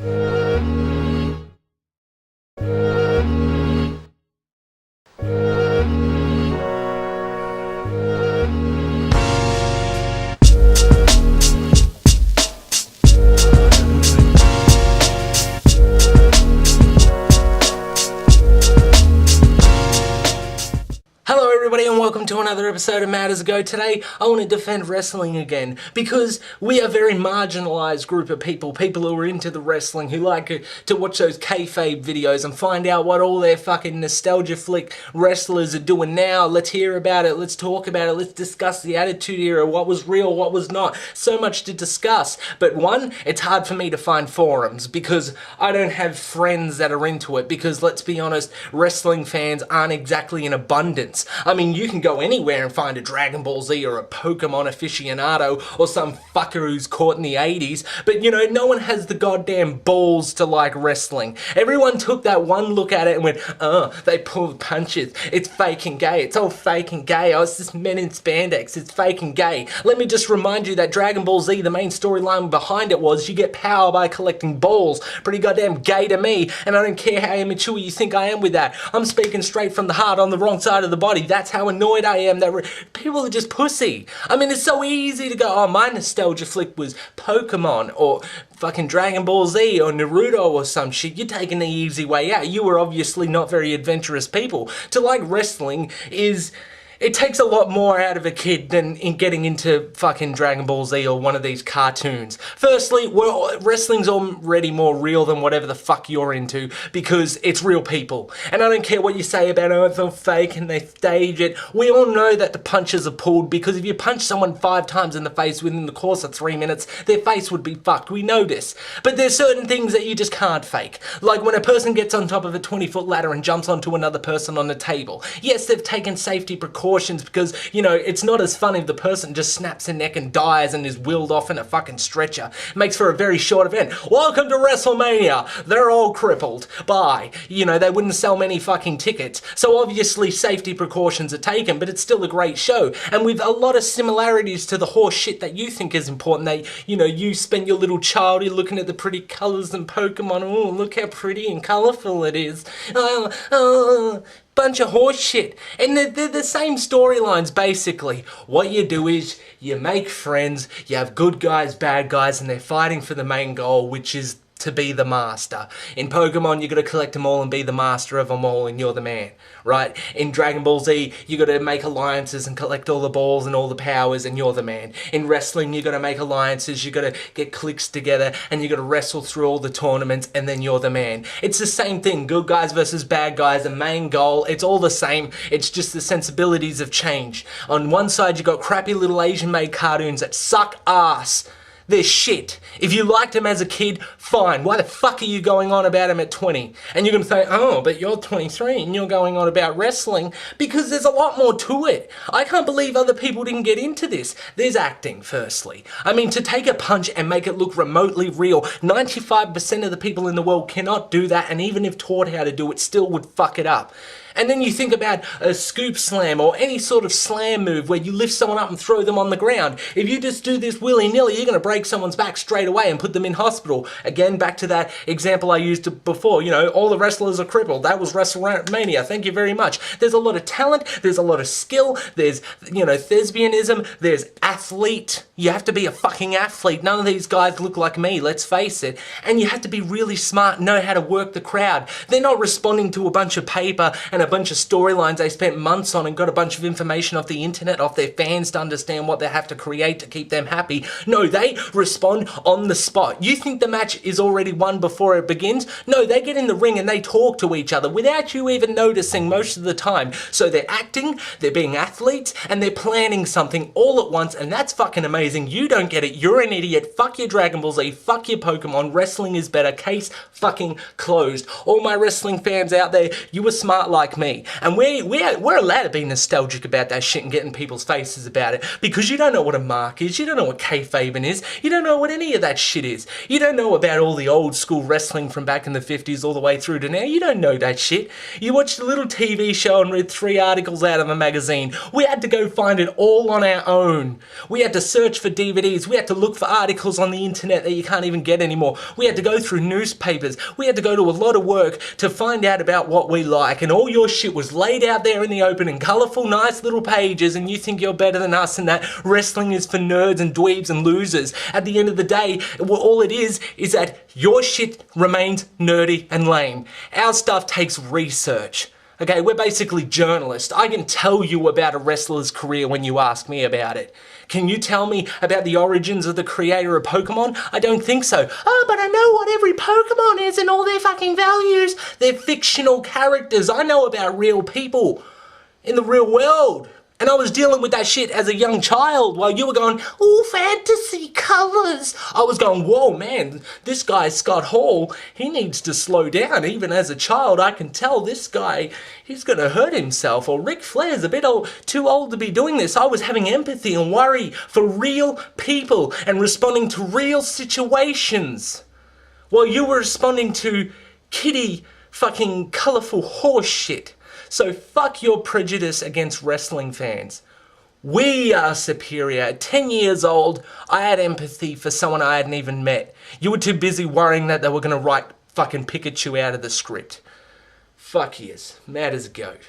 Hello everybody and welcome to another episode of Matters Go. Today I want to defend wrestling again because we are a very marginalised group of people who are into the wrestling, who like to watch those kayfabe videos and find out what all their fucking nostalgia flick wrestlers are doing now. Let's hear about it, let's talk about it, let's discuss the Attitude Era, what was real, what was not. So much to discuss. But one, it's hard for me to find forums because I don't have friends that are into it, because let's be honest, wrestling fans aren't exactly in abundance. I mean, you can go anywhere and find a Dragon Ball Z or a Pokemon aficionado or some fucker who's caught in the 80s, but you know, no one has the goddamn balls to like wrestling. Everyone took that one look at it and went, oh, they pulled punches, it's fake and gay, it's all fake and gay, oh, it's just men in spandex, it's fake and gay. Let me just remind you that Dragon Ball Z, the main storyline behind it was you get power by collecting balls. Pretty goddamn gay to me, and I don't care how immature you think I am with that. I'm speaking straight from the heart on the wrong side of the body. That's how annoyed I am that people are just pussy. I mean, it's so easy to go, oh, my nostalgia flick was Pokemon or fucking Dragon Ball Z or Naruto or some shit. You're taking the easy way out. You were obviously not very adventurous people. To like wrestling is... it takes a lot more out of a kid than in getting into fucking Dragon Ball Z or one of these cartoons. Firstly, wrestling's already more real than whatever the fuck you're into because it's real people. And I don't care what you say about, oh, it's all fake and they stage it. We all know that the punches are pulled because if you punch someone 5 times in the face within the course of 3 minutes, their face would be fucked. We know this. But there's certain things that you just can't fake. Like when a person gets on top of a 20-foot ladder and jumps onto another person on the table. Yes, they've taken safety precautions because, you know, it's not as fun if the person just snaps their neck and dies and is wheeled off in a fucking stretcher. It makes for a very short event. Welcome to WrestleMania! They're all crippled. Bye. You know, they wouldn't sell many fucking tickets. So obviously safety precautions are taken, but it's still a great show. And with a lot of similarities to the horse shit that you think is important, that, you know, you spend your little childhood looking at the pretty colours and Pokemon. Oh, look how pretty and colourful it is. Bunch of horse shit. And they're the same storylines basically. What you do is you make friends, you have good guys, bad guys, and they're fighting for the main goal, which is to be the master. In Pokemon, you gotta collect them all and be the master of them all and you're the man, right? In Dragon Ball Z, you gotta make alliances and collect all the balls and all the powers and you're the man. In wrestling, you gotta make alliances, you gotta get cliques together and you gotta wrestle through all the tournaments and then you're the man. It's the same thing, good guys versus bad guys, the main goal, it's all the same, it's just the sensibilities have changed. On one side, you got crappy little Asian-made cartoons that suck ass. They're shit. If you liked them as a kid, fine. Why the fuck are you going on about them at 20? And you're going to say, oh, but you're 23 and you're going on about wrestling, because there's a lot more to it. I can't believe other people didn't get into this. There's acting, firstly. I mean, to take a punch and make it look remotely real, 95% of the people in the world cannot do that, and even if taught how to do it, still would fuck it up. And then you think about a scoop slam or any sort of slam move where you lift someone up and throw them on the ground. If you just do this willy-nilly, you're going to break someone's back straight away and put them in hospital. Again, back to that example I used before, you know, all the wrestlers are crippled. That was WrestleMania. Thank you very much. There's a lot of talent, there's a lot of skill, there's, you know, thespianism, there's athlete. You have to be a fucking athlete. None of these guys look like me, let's face it. And you have to be really smart, know how to work the crowd. They're not responding to a bunch of paper and a bunch of storylines they spent months on and got a bunch of information off the internet, off their fans to understand what they have to create to keep them happy. No, they respond on the spot. You think the match is already won before it begins? No, they get in the ring and they talk to each other without you even noticing most of the time. So they're acting, they're being athletes, and they're planning something all at once, and that's fucking amazing. You don't get it, you're an idiot. Fuck your Dragon Ball Z, fuck your Pokemon, wrestling is better, case fucking closed. All my wrestling fans out there, you were smart like me. And we're allowed to be nostalgic about that shit and get in people's faces about it, because you don't know what a mark is, you don't know what kayfabe is, you don't know what any of that shit is. You don't know about all the old school wrestling from back in the 50s all the way through to now. You don't know that shit. You watched a little TV show and read 3 articles out of a magazine. We had to go find it all on our own. We had to search for DVDs. We had to look for articles on the internet that you can't even get anymore. We had to go through newspapers. We had to go to a lot of work to find out about what we like, and all your shit was laid out there in the open in colourful, nice little pages, and you think you're better than us and that wrestling is for nerds and dweebs and losers. At the end of the day, all it is that your shit remains nerdy and lame. Our stuff takes research. Okay, we're basically journalists. I can tell you about a wrestler's career when you ask me about it. Can you tell me about the origins of the creator of Pokemon? I don't think so. Oh, but I know what every Pokemon is and all their fucking values. They're fictional characters. I know about real people in the real world. And I was dealing with that shit as a young child while you were going, oh, fantasy colours. I was going, whoa, man, this guy, Scott Hall, he needs to slow down. Even as a child, I can tell this guy, he's going to hurt himself. Or Ric Flair's a bit too old to be doing this. I was having empathy and worry for real people and responding to real situations, while you were responding to kiddie fucking colourful horse shit. So fuck your prejudice against wrestling fans. We are superior. At 10 years old, I had empathy for someone I hadn't even met. You were too busy worrying that they were going to write fucking Pikachu out of the script. Fuck yes. Mad as a goat.